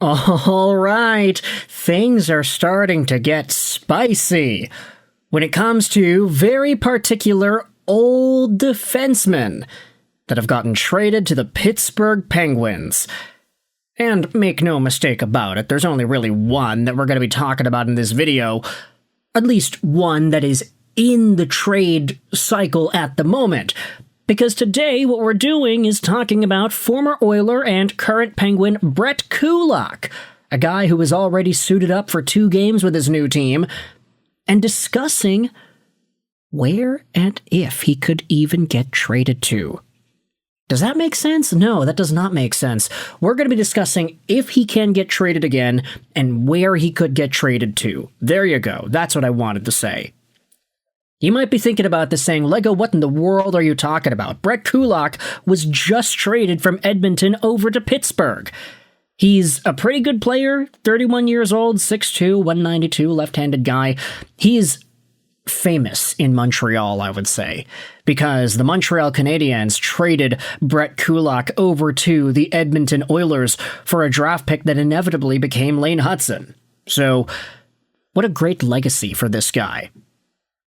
All right, things are starting to get spicy when it comes to very particular old defensemen that have gotten traded to the Pittsburgh Penguins. And make no mistake about it, there's only really one that we're going to be talking about in this video, at least one that is in the trade cycle at the moment. Because today, what we're doing is talking about former Oiler and current Penguin Brett Kulak, a guy who is already suited up for 2 games with his new team, and discussing where and if he could even get traded to. Does that make sense? No, that does not make sense. We're going to be discussing if he can get traded again and where he could get traded to. There you go. That's what I wanted to say. You might be thinking about this saying, Lego, what in the world are you talking about? Brett Kulak was just traded from Edmonton over to Pittsburgh. He's a pretty good player, 31 years old, 6'2", 192, left-handed guy. He's famous in Montreal, I would say, because the Montreal Canadiens traded Brett Kulak over to the Edmonton Oilers for a draft pick that inevitably became Lane Hutson. So, what a great legacy for this guy.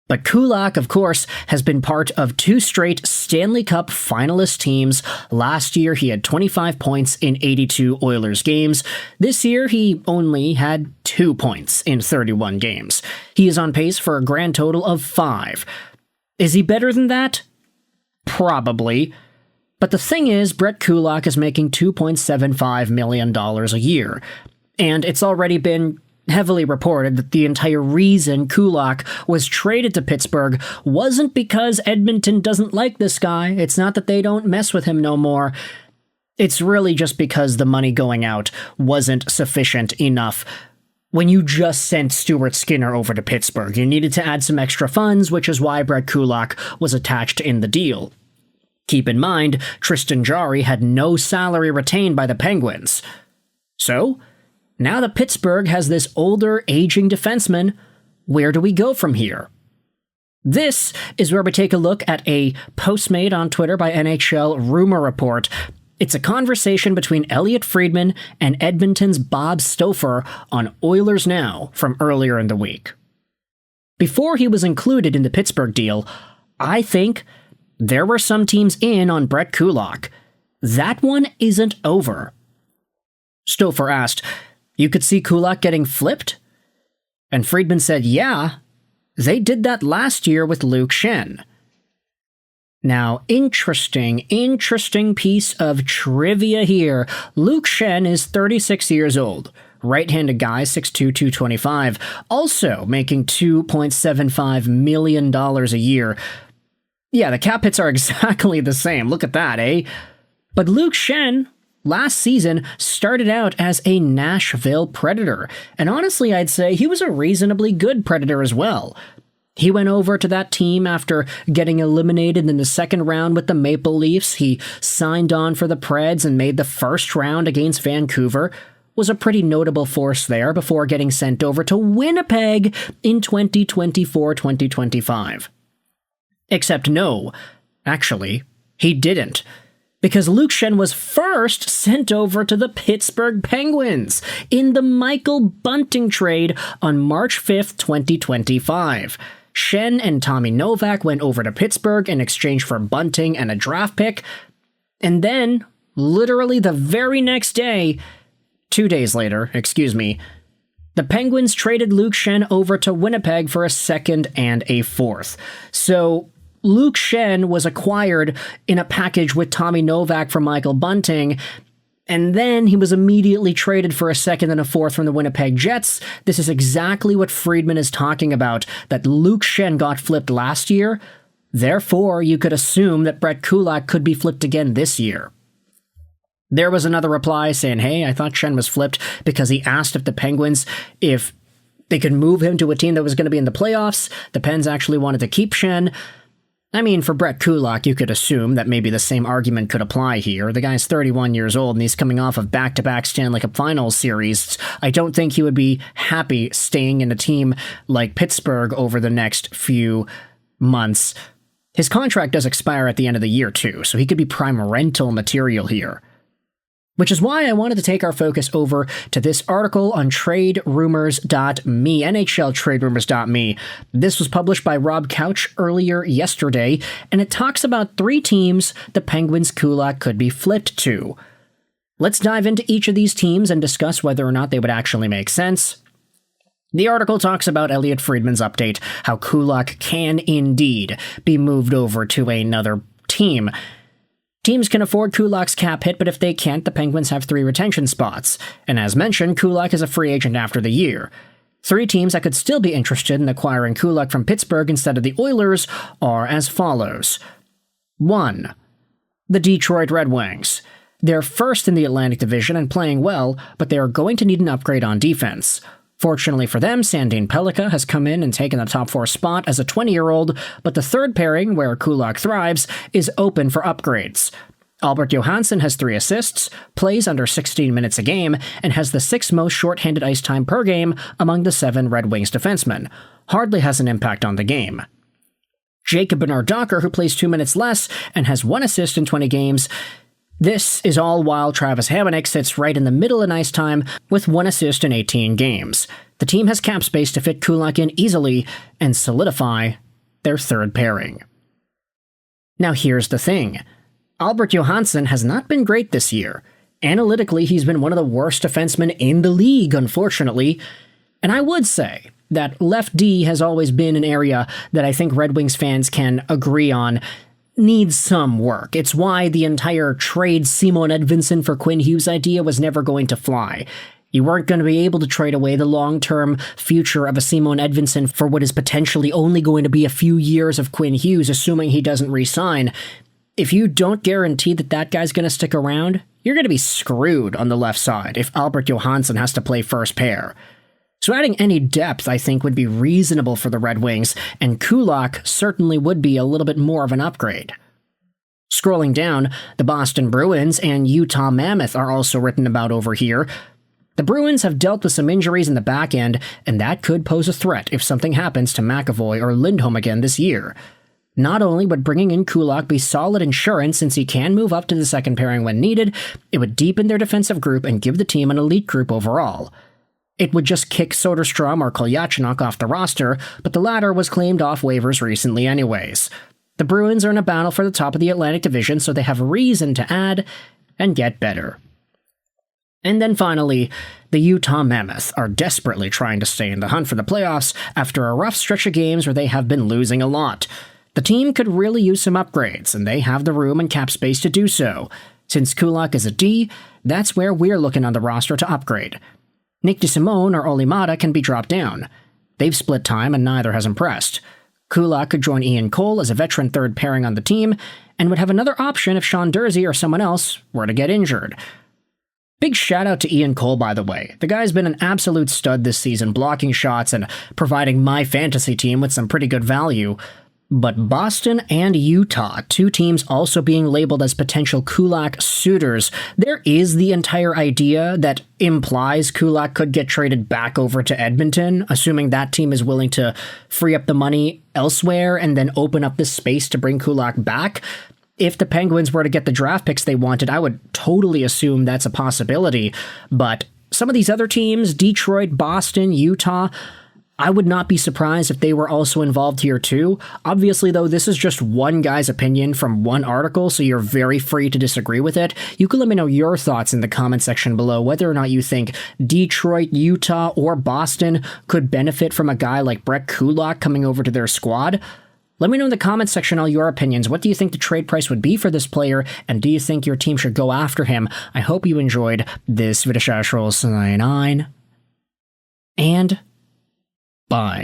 But Kulak, of course, has been part of 2 straight Stanley Cup finalist teams. Last year, he had 25 points in 82 Oilers games. This year, he only had 2 points in 31 games. He is on pace for a grand total of 5. Is he better than that? Probably. But the thing is, Brett Kulak is making $2.75 million a year. And it's already been heavily reported that the entire reason Kulak was traded to Pittsburgh wasn't because Edmonton doesn't like this guy. It's not that they don't mess with him no more. It's really just because the money going out wasn't sufficient enough. When you just sent Stuart Skinner over to Pittsburgh, you needed to add some extra funds, which is why Brett Kulak was attached in the deal. Keep in mind, Tristan Jarry had no salary retained by the Penguins. So, now that Pittsburgh has this older, aging defenseman, where do we go from here? This is where we take a look at a post made on Twitter by NHL Rumor Report. It's a conversation between Elliotte Friedman and Edmonton's Bob Stouffer on Oilers Now from earlier in the week. Before he was included in the Pittsburgh deal, I think there were some teams in on Brett Kulak. That one isn't over. Stouffer asked, "You could see Kulak getting flipped?" And Friedman said, "Yeah, they did that last year with Luke Schenn." Now, interesting piece of trivia here. Luke Schenn is 36 years old. Right-handed guy, 6'2", 225, also making $2.75 million a year. Yeah, the cap hits are exactly the same. Look at that, eh? But Luke Schenn, last season, started out as a Nashville Predator, and honestly I'd say he was a reasonably good Predator as well. He went over to that team after getting eliminated in the second round with the Maple Leafs. He signed on for the Preds and made the first round against Vancouver. Was a pretty notable force there before getting sent over to Winnipeg in 2024-2025. Except no, actually, he didn't. Because Luke Schenn was first sent over to the Pittsburgh Penguins in the Michael Bunting trade on March 5th, 2025. Schenn and Tommy Novak went over to Pittsburgh in exchange for Bunting and a draft pick. And then, literally the very next day, 2 days later, the Penguins traded Luke Schenn over to Winnipeg for a second and a fourth. So Luke Schenn was acquired in a package with Tommy Novak from Michael Bunting, and then he was immediately traded for a second and a fourth from the Winnipeg Jets. This is exactly what Friedman is talking about, that Luke Schenn got flipped last year. Therefore, you could assume that Brett Kulak could be flipped again this year. There was another reply saying, hey, I thought Schenn was flipped because he asked if the Penguins, if they could move him to a team that was going to be in the playoffs. The Pens actually wanted to keep Schenn. I mean, for Brett Kulak, you could assume that maybe the same argument could apply here. The guy's 31 years old, and he's coming off of back-to-back Stanley Cup Finals series. I don't think he would be happy staying in a team like Pittsburgh over the next few months. His contract does expire at the end of the year, too, so he could be prime rental material here. Which is why I wanted to take our focus over to this article on TradeRumours.me, NHLTradeRumours.me. This was published by Rob Couch earlier yesterday, and it talks about 3 teams the Penguins' Kulak could be flipped to. Let's dive into each of these teams and discuss whether or not they would actually make sense. The article talks about Elliotte Friedman's update, how Kulak can indeed be moved over to another team. Teams can afford Kulak's cap hit, but if they can't, the Penguins have 3 retention spots. And as mentioned, Kulak is a free agent after the year. 3 teams that could still be interested in acquiring Kulak from Pittsburgh instead of the Oilers are as follows. 1. The Detroit Red Wings. They're first in the Atlantic Division and playing well, but they are going to need an upgrade on defense. Fortunately for them, Sandin Pellikka has come in and taken the top 4 spot as a 20-year-old, but the third pairing, where Kulak thrives, is open for upgrades. Albert Johansson has 3 assists, plays under 16 minutes a game, and has the 6th most shorthanded ice time per game among the 7 Red Wings defensemen. Hardly has an impact on the game. Jacob Bernard-Docker, who plays 2 minutes less and has 1 assist in 20 games. This is all while Travis Hamonic sits right in the middle in ice time with 1 assist in 18 games. The team has cap space to fit Kulak in easily and solidify their third pairing. Now here's the thing. Albert Johansson has not been great this year. Analytically, he's been one of the worst defensemen in the league, unfortunately. And I would say that left D has always been an area that I think Red Wings fans can agree on needs some work. It's why the entire trade Simon Edvinsson for Quinn Hughes idea was never going to fly. You weren't going to be able to trade away the long-term future of a Simon Edvinsson for what is potentially only going to be a few years of Quinn Hughes, assuming he doesn't re-sign. If you don't guarantee that that guy's going to stick around, you're going to be screwed on the left side if Albert Johansson has to play first pair. So adding any depth, I think, would be reasonable for the Red Wings, and Kulak certainly would be a little bit more of an upgrade. Scrolling down, the Boston Bruins and Utah Mammoth are also written about over here. The Bruins have dealt with some injuries in the back end, and that could pose a threat if something happens to McAvoy or Lindholm again this year. Not only would bringing in Kulak be solid insurance since he can move up to the second pairing when needed, it would deepen their defensive group and give the team an elite group overall. It would just kick Soderstrom or Kolyachonok off the roster, but the latter was claimed off waivers recently anyways. The Bruins are in a battle for the top of the Atlantic Division, so they have reason to add and get better. And then finally, the Utah Mammoth are desperately trying to stay in the hunt for the playoffs after a rough stretch of games where they have been losing a lot. The team could really use some upgrades, and they have the room and cap space to do so. Since Kulak is a D, that's where we're looking on the roster to upgrade. Nick DeSimone or Olimata can be dropped down. They've split time and neither has impressed. Kulak could join Ian Cole as a veteran third pairing on the team, and would have another option if Sean Durzi or someone else were to get injured. Big shout out to Ian Cole, by the way. The guy's been an absolute stud this season, blocking shots and providing my fantasy team with some pretty good value. But Boston and Utah, 2 teams also being labeled as potential Kulak suitors, there is the entire idea that implies Kulak could get traded back over to Edmonton, assuming that team is willing to free up the money elsewhere and then open up this space to bring Kulak back. If the Penguins were to get the draft picks they wanted, I would totally assume that's a possibility. But some of these other teams, Detroit, Boston, Utah, I would not be surprised if they were also involved here too. Obviously, though, this is just one guy's opinion from one article, so you're very free to disagree with it. You can let me know your thoughts in the comment section below, whether or not you think Detroit, Utah, or Boston could benefit from a guy like Brett Kulak coming over to their squad. Let me know in the comment section all your opinions. What do you think the trade price would be for this player, and do you think your team should go after him? I hope you enjoyed this video. And bye.